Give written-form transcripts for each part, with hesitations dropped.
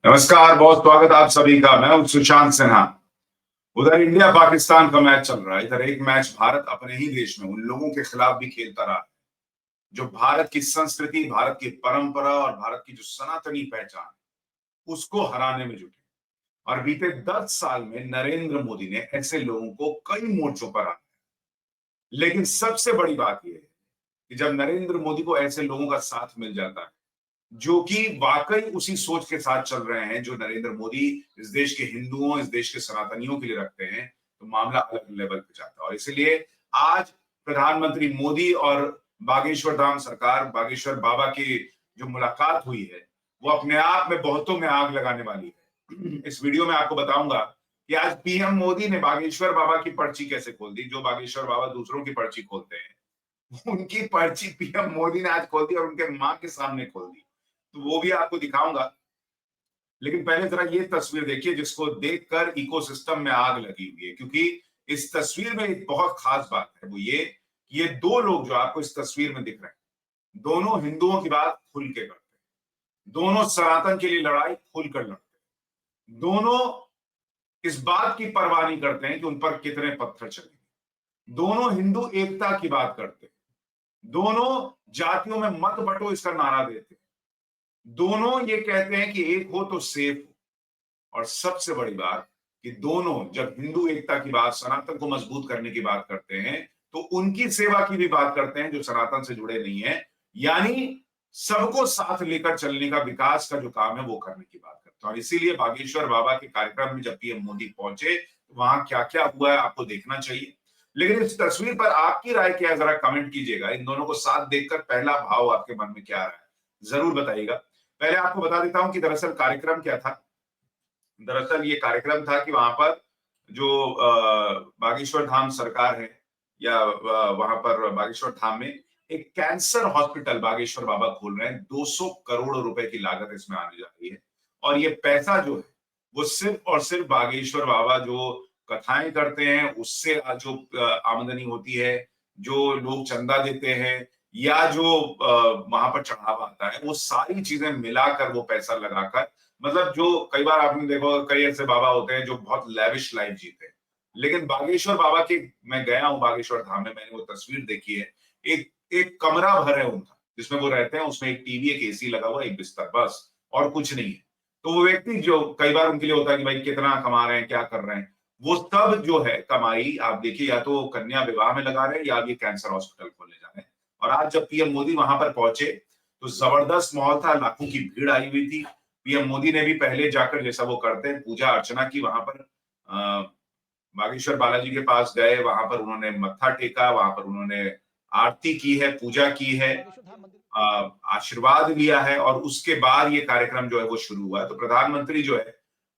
नमस्कार, बहुत स्वागत आप सभी का। मैं हूं सुशांत सिन्हा। उधर इंडिया पाकिस्तान का मैच चल रहा है, इधर एक मैच भारत अपने ही देश में उन लोगों के खिलाफ भी खेलता रहा है जो भारत की संस्कृति, भारत की परंपरा और भारत की जो सनातनी पहचान उसको हराने में जुटे। और बीते 10 साल में नरेंद्र मोदी ने ऐसे लोगों को कई मोर्चों पर हराया। लेकिन सबसे बड़ी बात यह है कि जब नरेंद्र मोदी को ऐसे लोगों का साथ मिल जाता है जो कि वाकई उसी सोच के साथ चल रहे हैं जो नरेंद्र मोदी इस देश के हिंदुओं, इस देश के सनातनियों के लिए रखते हैं, तो मामला अलग लेवल पे जाता है। और इसीलिए आज प्रधानमंत्री मोदी और बागेश्वर धाम सरकार, बागेश्वर बाबा की जो मुलाकात हुई है, वो अपने आप में बहुतों में आग लगाने वाली है। इस वीडियो में आपको बताऊंगा कि आज पीएम मोदी ने बागेश्वर बाबा की पर्ची कैसे खोल दी। जो बागेश्वर बाबा दूसरों की पर्ची खोलते हैं, उनकी पर्ची पीएम मोदी ने आज खोल दी और उनके मां के सामने खोल दी। तो वो भी आपको दिखाऊंगा। लेकिन पहले जरा ये तस्वीर देखिए जिसको देखकर इकोसिस्टम में आग लगी हुई है, क्योंकि इस तस्वीर में एक बहुत खास बात है, वो ये कि ये दो लोग जो आपको इस तस्वीर में दिख रहे हैं, दोनों हिंदुओं की बात खुल के करते हैं, दोनों सनातन के लिए लड़ाई खुलकर लड़ते हैं, दोनों इस बात की परवाह नहीं करते हैं कि उन पर कितने पत्थर चलेंगे, दोनों हिंदू एकता की बात करते हैं, दोनों जातियों में मत बंटो इसका नारा देते हैं, दोनों ये कहते हैं कि एक हो तो सेफ हो। और सबसे बड़ी बात कि दोनों जब हिंदू एकता की बात, सनातन को मजबूत करने की बात करते हैं, तो उनकी सेवा की भी बात करते हैं जो सनातन से जुड़े नहीं है। यानी सबको साथ लेकर चलने का, विकास का जो काम है वो करने की बात करते हैं। और इसीलिए बागेश्वर बाबा के कार्यक्रम में जब पीएम मोदी पहुंचे तो वहां क्या क्या हुआ है आपको देखना चाहिए। लेकिन इस तस्वीर पर आपकी राय क्या है, जरा कमेंट कीजिएगा। इन दोनों को साथ देखकर पहला भाव आपके मन में क्या आ रहा है, जरूर बताइएगा। पहले आपको बता देता हूं कि दरअसल कार्यक्रम क्या था। दरअसल ये कार्यक्रम था कि वहां पर जो बागेश्वर धाम सरकार है, या वहां पर बागेश्वर धाम में एक कैंसर हॉस्पिटल बागेश्वर बाबा खोल रहे हैं। 200 करोड़ रुपए की लागत इसमें आने जा रही है। और ये पैसा जो है वो सिर्फ और सिर्फ बागेश्वर बाबा जो कथाएं करते हैं उससे जो आमदनी होती है, जो लोग चंदा देते हैं, या जो वहां पर चढ़ावा आता है, वो सारी चीजें मिलाकर वो पैसा लगाकर, मतलब जो कई बार आपने देखा होगा, कई ऐसे बाबा होते हैं जो बहुत लैविश लाइफ जीते हैं। लेकिन बागेश्वर बाबा की, मैं गया हूँ बागेश्वर धाम में, मैंने वो तस्वीर देखी है। एक एक कमरा भर है उनका जिसमें वो रहते हैं, उसमें एक टीवी, एक एसी लगा हुआ, एक बिस्तर, बस और कुछ नहीं है। तो वो व्यक्ति जो कई बार उनके लिए होता है कि भाई कितना कमा रहे हैं, क्या कर रहे हैं, वो सब जो है कमाई आप देखिए, या तो कन्या विवाह में लगा रहे हैं या ये कैंसर हॉस्पिटल खोलने जा रहे हैं। और आज जब पीएम मोदी वहां पर पहुंचे तो जबरदस्त माहौल था, लाखों की भीड़ आई हुई थी। पीएम मोदी ने भी पहले जाकर, जैसा वो करते हैं, पूजा अर्चना की वहां पर। बागेश्वर बालाजी के पास गए, वहां पर उन्होंने मत्था टेका, वहां पर उन्होंने आरती की है, पूजा की है, आशीर्वाद लिया है, और उसके बाद ये कार्यक्रम जो है वो शुरू हुआ है। तो प्रधानमंत्री जो है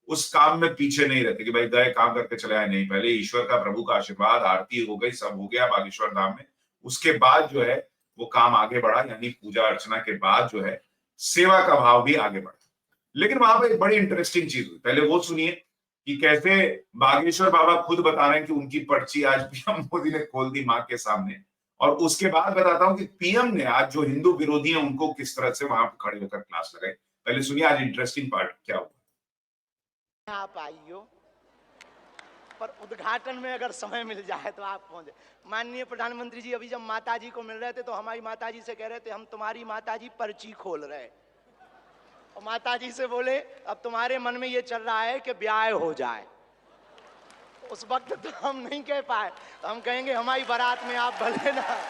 उस काम में पीछे नहीं रहते कि भाई गए काम करके चले आए, नहीं, पहले ईश्वर का, प्रभु का आशीर्वाद, आरती हो गई, सब हो गया बागेश्वर धाम में। उसके बाद जो है वो काम आगे बढ़ा, यानी पूजा अर्चना के बाद जो है सेवा का भाव भी आगे बढ़ा। लेकिन वहां पर एक बड़ी इंटरेस्टिंग चीज हुई, पहले वो सुनिए कि कैसे बागेश्वर बाबा खुद बता रहे हैं कि उनकी पर्ची आज पीएम मोदी ने खोल दी मां के सामने। और उसके बाद बताता हूं कि पीएम ने आज जो हिंदू विरोधी हैं उनको किस तरह से वहां पर खड़े होकर क्लास लगाई। पहले सुनिए आज इंटरेस्टिंग पार्ट क्या हुआ। आप आइयो, पर उद्घाटन में अगर समय मिल जाए तो आप पहुंचे। माननीय प्रधानमंत्री जी अभी जब माताजी को मिल रहे थे तो हमारी माताजी से कह रहे थे हम तुम्हारी माताजी पर्ची खोल रहे हैं। और माताजी से बोले अब तुम्हारे मन में ये चल रहा है कि ब्याह हो जाए। उस वक्त तो हम नहीं कह पाए, तो हम कहेंगे हमारी बारात में आप भले ना।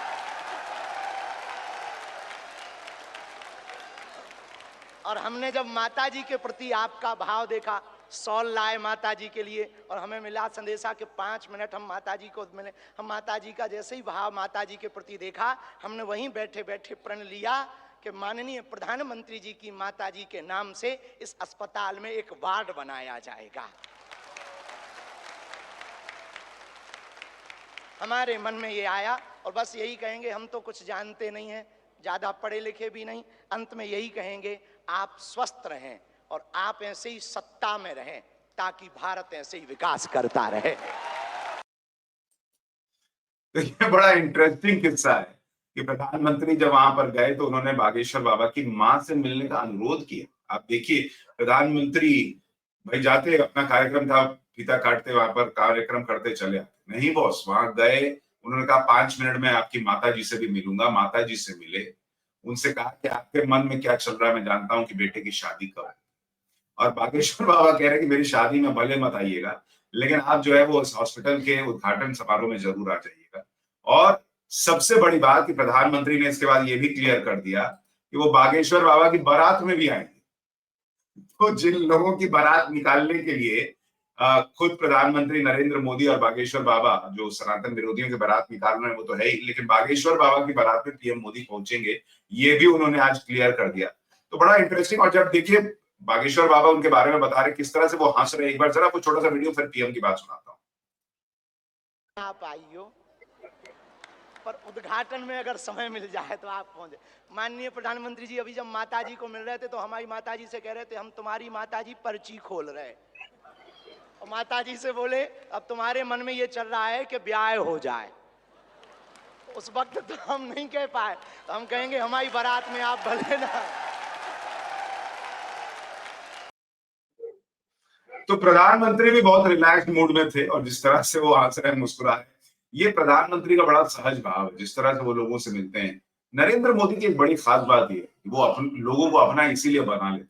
और हमने जब माताजी के प्रति आपका भाव देखा, सॉल लाए माताजी के लिए, और हमें मिला संदेशा के 5 मिनट हम माताजी को मिले। हम माताजी का जैसे ही भाव माताजी के प्रति देखा, हमने वहीं बैठे बैठे प्रण लिया कि माननीय प्रधानमंत्री जी की माताजी के नाम से इस अस्पताल में एक वार्ड बनाया जाएगा। हमारे मन में ये आया, और बस यही कहेंगे, हम तो कुछ जानते नहीं हैं, ज्यादा पढ़े लिखे भी नहीं, अंत में यही कहेंगे आप स्वस्थ रहें और आप ऐसे ही सत्ता में रहें ताकि भारत ऐसे ही विकास करता रहे। तो ये बड़ा इंटरेस्टिंग किस्सा है कि प्रधानमंत्री जब वहां पर गए तो उन्होंने बागेश्वर बाबा की मां से मिलने का अनुरोध किया। आप देखिए प्रधानमंत्री भाई जाते अपना कार्यक्रम था फीता काटते वहां पर कार्यक्रम करते चले आते। नहीं बॉस, वहां गए, उन्होंने कहा 5 मिनट में आपकी माता जी से भी मिलूंगा। माता जी से मिले, उनसे कहा कि आपके मन में क्या चल रहा है, मैं जानता हूं कि बेटे की शादी कब है। और बागेश्वर बाबा कह रहे हैं कि मेरी शादी में भले मत आइएगा, लेकिन आप जो है वो उस हॉस्पिटल के उद्घाटन समारोह में जरूर आ जाइएगा। और सबसे बड़ी बात कि प्रधानमंत्री ने इसके बाद ये भी क्लियर कर दिया कि वो बागेश्वर बाबा की बारात में भी आएंगे। तो जिन लोगों की बारात निकालने के लिए खुद प्रधानमंत्री नरेंद्र मोदी और बागेश्वर बाबा जो सनातन विरोधियों की बारात निकाल रहे हैं वो तो है ही, लेकिन बागेश्वर बाबा की बारात में पीएम मोदी पहुंचेंगे, ये भी उन्होंने आज क्लियर कर दिया। तो बड़ा इंटरेस्टिंग। और जब देखिए बागेश्वर बाबा उनके बारे में बता रहे किस तरह से वो हंस रहे, एक बार जरा वो छोटा सा वीडियो फिर पीएम की बात सुनाता हूँ। आप आइयो, पर उद्घाटन में अगर समय मिल जाए तो आप पहुंचे। माननीय प्रधानमंत्री जी अभी जब माता जी को मिल रहे थे तो हमारी माता जी से कह रहे थे हम तुम्हारी माता जी पर्ची खोल रहे हैं। और माता जी से बोले अब तुम्हारे मन में ये चल रहा है कि ब्याह हो जाए। उस वक्त तो हम नहीं कह पाए, तो हम कहेंगे हमारी बारात में आप भले ना। तो प्रधानमंत्री भी बहुत रिलैक्स मूड में थे और जिस तरह से वो हंस रहे मुस्कुरा रहे, ये प्रधानमंत्री का बड़ा सहज भाव है, जिस तरह से वो लोगों से मिलते हैं। नरेंद्र मोदी की एक बड़ी खास बात ये है, वो लोगों को अपना इसीलिए बना लेते।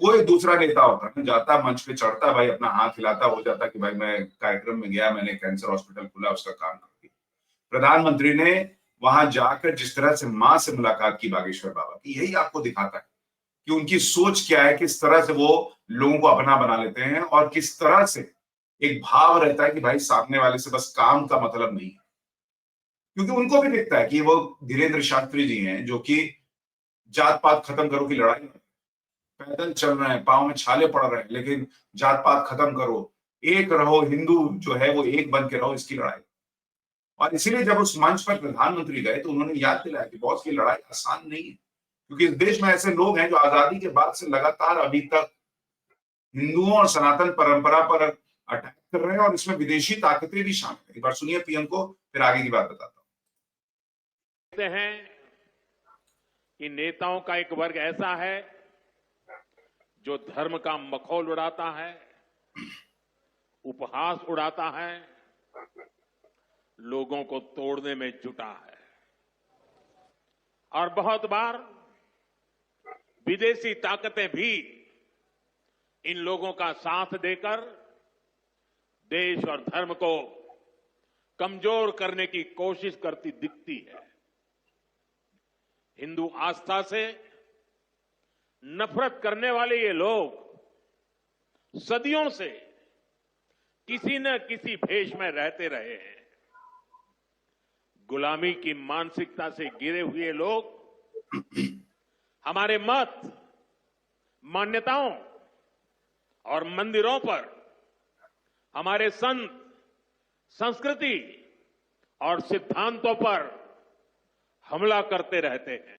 कोई दूसरा नेता होता ना, जाता मंच पे चढ़ता, भाई अपना हाथ हिलाता, हो जाता कि भाई मैं कार्यक्रम में गया, मैंने कैंसर हॉस्पिटल खुला, उसका काम कर दिया। प्रधानमंत्री ने वहां जाकर जिस तरह से मां से मुलाकात की बागेश्वर बाबा की, यही आपको दिखाता है कि उनकी सोच क्या है, किस तरह से वो लोगों को अपना बना लेते हैं और किस तरह से एक भाव रहता है कि भाई सामने वाले से बस काम का मतलब नहीं है। क्योंकि उनको भी दिखता है कि वो धीरेन्द्र शास्त्री जी हैं जो कि जात पात खत्म करो की लड़ाई, पैदल चल रहे हैं, पांव में छाले पड़ रहे हैं, लेकिन जात पात खत्म करो, एक रहो, हिंदू जो है वो एक बन के रहो, इसकी लड़ाई। और इसीलिए जब उस मंच पर प्रधानमंत्री गए तो उन्होंने याद दिलाया कि बॉस की लड़ाई आसान नहीं है, क्योंकि इस देश में ऐसे लोग हैं जो आजादी के बाद से लगातार अभी तक हिंदुओं और सनातन परंपरा पर अटैक कर रहे हैं और इसमें विदेशी ताकतें भी शामिल है। एक बार सुनिए पीएम को, फिर आगे की बात बताता हूं। कहते हैं कि नेताओं का एक वर्ग ऐसा है जो धर्म का मखौल उड़ाता है, उपहास उड़ाता है, लोगों को तोड़ने में जुटा है और बहुत बार विदेशी ताकतें भी इन लोगों का साथ देकर देश और धर्म को कमजोर करने की कोशिश करती दिखती है। हिंदू आस्था से नफरत करने वाले ये लोग सदियों से किसी न किसी भेष में रहते रहे हैं। गुलामी की मानसिकता से गिरे हुए लोग हमारे मत, मान्यताओं और मंदिरों पर, हमारे संत, संस्कृति और सिद्धांतों पर हमला करते रहते हैं।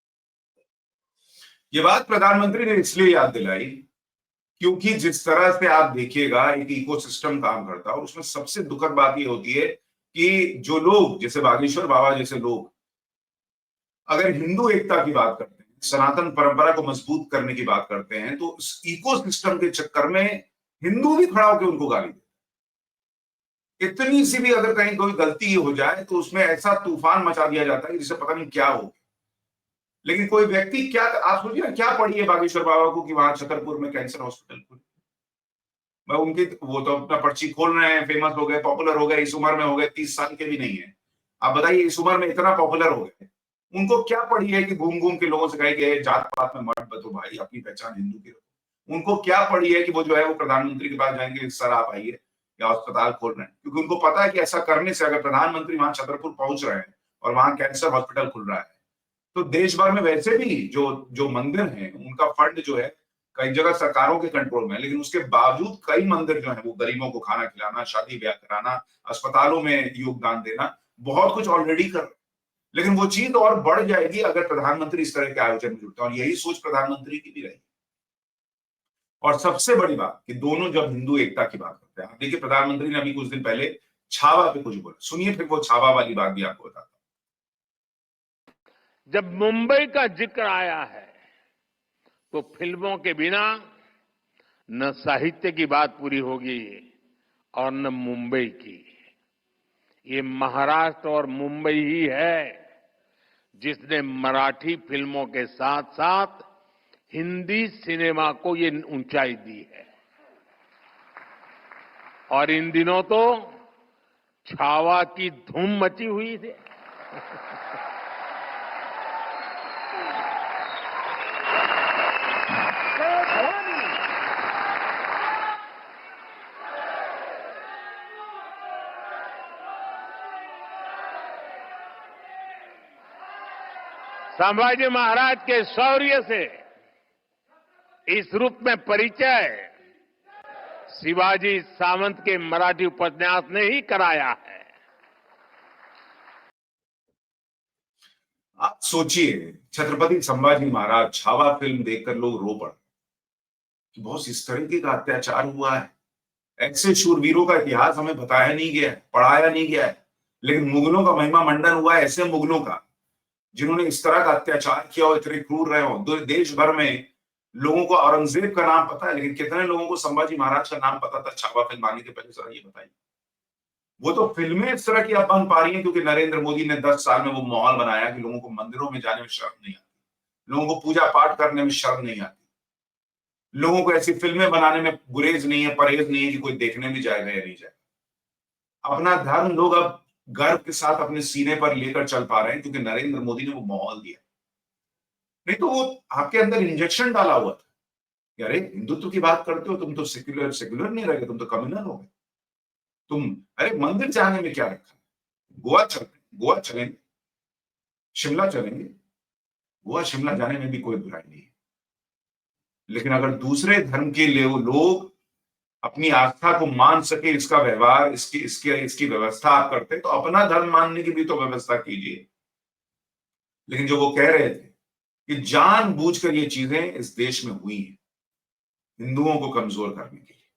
ये बात प्रधानमंत्री ने इसलिए याद दिलाई क्योंकि जिस तरह से आप देखिएगा एक इकोसिस्टम काम करता है और उसमें सबसे दुखद बात ये होती है कि जो लोग जैसे बागेश्वर बाबा जैसे लोग अगर हिंदू एकता की बात करते हैं, सनातन परंपरा को मजबूत करने की बात करते हैं, तो इस इकोसिस्टम के चक्कर में हिंदू भी खड़ा होकर उनको गाली देते। इतनी सी भी अगर कहीं कोई गलती हो जाए तो उसमें ऐसा तूफान मचा दिया जाता है जिसे पता नहीं क्या हो। लेकिन कोई व्यक्ति क्या, आप सोचिए ना, क्या पड़ी है बागेश्वर बाबा को कि वहां छतरपुर में कैंसर हॉस्पिटल खुले। मैं उनकी, वो तो अपना पर्ची खोल रहे हैं, फेमस हो गए, पॉपुलर हो गए, इस उम्र में हो गए, 30 साल के भी नहीं है। आप बताइए इस उम्र में इतना पॉपुलर हो गए, उनको क्या पड़ी है कि घूम घूम के लोगों से कहे कि जात पात में मत बतो भाई, अपनी पहचान हिंदू की रखो। उनको क्या पड़ी है कि वो जो है वो प्रधानमंत्री के पास जाएंगे, सर आप आइए या अस्पताल खोल रहे हैं, क्योंकि उनको पता है कि ऐसा करने से अगर प्रधानमंत्री वहां छतरपुर पहुंच रहे हैं और वहां कैंसर हॉस्पिटल खुल रहा है तो देश भर में वैसे भी जो जो मंदिर हैं उनका फंड जो है कई जगह सरकारों के कंट्रोल में है, लेकिन उसके बावजूद कई मंदिर जो है वो गरीबों को खाना खिलाना, शादी ब्याह कराना, अस्पतालों में योगदान देना, बहुत कुछ ऑलरेडी कर रहे हैं। लेकिन वो चीज और बढ़ जाएगी अगर प्रधानमंत्री इस तरह के आयोजन में जुड़ते हैं और यही सोच प्रधानमंत्री की भी रही। और सबसे बड़ी बात कि दोनों जब हिंदू एकता की बात करते हैं, आप देखिए प्रधानमंत्री ने अभी कुछ दिन पहले छावा पे कुछ बोला, सुनिए फिर वो छावा वाली बात भी आपको बताता हूं। जब मुंबई का जिक्र आया है तो फिल्मों के बिना न साहित्य की बात पूरी होगी और न मुंबई की। ये महाराष्ट्र और मुंबई ही है जिसने मराठी फिल्मों के साथ साथ हिंदी सिनेमा को ये ऊंचाई दी है। और इन दिनों तो छावा की धूम मची हुई थी। संभाजी महाराज के शौर्य से इस रूप में परिचय शिवाजी सावंत के मराठी उपन्यास ने ही कराया है। आप सोचिए, छत्रपति संभाजी महाराज, छावा फिल्म देखकर लोग रो पड़े कि बहुत इस तरीके का अत्याचार हुआ है। ऐसे शूरवीरों का इतिहास हमें बताया नहीं गया है, पढ़ाया नहीं गया है, लेकिन मुगलों का महिमा मंडन हुआ है ऐसे मुगलों का जिन्होंने इस तरह का अत्याचार किया और इतने क्रूर रहे हो। देश भर में लोगों को औरंगजेब का नाम पता है, लेकिन कितने लोगों को संभाजी महाराज का नाम पता था छावा फिल्म आने के पहले? जरा ये बताइए। वो तो फिल्में इस तरह की अब बन पा रही हैं क्योंकि नरेंद्र मोदी ने 10 साल में वो माहौल बनाया कि लोगों को मंदिरों में जाने में शर्म नहीं आती, लोगों को पूजा पाठ करने में शर्म नहीं आती, लोगों को ऐसी फिल्में बनाने में गुरेज नहीं है, परहेज नहीं है कि कोई देखने भी जाएगा या नहीं जाएगा। अपना धर्म लोग अब गर्व के साथ अपने सीने पर लेकर चल पा रहे हैं क्योंकि नरेंद्र मोदी ने वो माहौल दिया। नहीं तो वो आपके अंदर इंजेक्शन डाला हुआ था कि अरे हिंदुत्व की बात करते हो तुम, तो सेक्युलर नहीं रहे, तुम तो कम्युनल हो गए। तुम अरे मंदिर जाने में क्या रखा है? गोवा चलेंगे, शिमला चलेंगे। गोवा शिमला जाने में भी कोई बुराई नहीं है, लेकिन अगर दूसरे धर्म के लोग अपनी आस्था को मान सके, इसका व्यवहार, इसकी व्यवस्था आप करते तो अपना धर्म मानने की भी तो व्यवस्था कीजिए। लेकिन जो वो कह रहे थे कि जानबूझकर ये चीजें इस देश में हुई हैं हिंदुओं को कमजोर करने के लिए,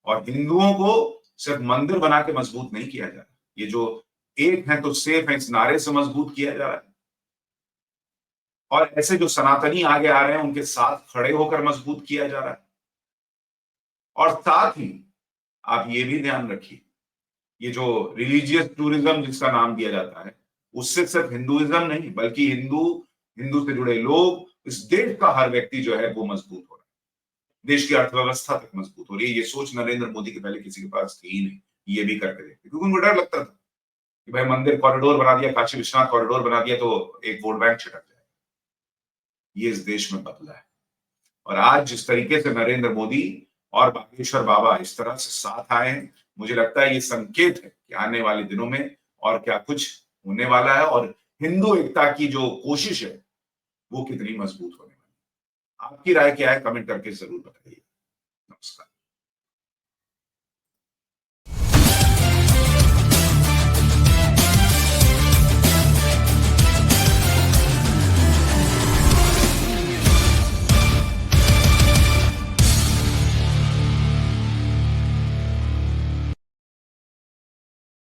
और हिंदुओं को सिर्फ मंदिर बना के मजबूत नहीं किया जा रहा। ये जो एक है तो सेफ है इस नारे से मजबूत किया जा रहा है, और ऐसे जो सनातनी आगे आ रहे हैं उनके साथ खड़े होकर मजबूत किया जा रहा है। और साथ ही आप ये भी ध्यान रखिए, ये जो रिलीजियस टूरिज्म जिसका नाम दिया जाता है, उससे सिर्फ हिंदुइज्म नहीं बल्कि हिंदू से जुड़े लोग, इस देश का हर व्यक्ति जो है वो मजबूत हो रहा है, देश की अर्थव्यवस्था तक मजबूत हो रही है। ये सोच नरेंद्र मोदी के पहले किसी के पास थी ही नहीं, ये भी करके देखते, क्योंकि उनको डर लगता था कि भाई मंदिर कॉरिडोर बना दिया, काशी विश्वनाथ कॉरिडोर बना दिया तो एक वोट बैंक छिटक जाएगा। ये इस देश में बदला है, और आज जिस तरीके से नरेंद्र मोदी और बागेश्वर बाबा इस तरह से साथ आए हैं, मुझे लगता है ये संकेत है कि आने वाले दिनों में और क्या कुछ होने वाला है, और हिंदू एकता की जो कोशिश है वो कितनी मजबूत होने वाली है। आपकी राय क्या है? कमेंट करके जरूर बताइए। नमस्कार।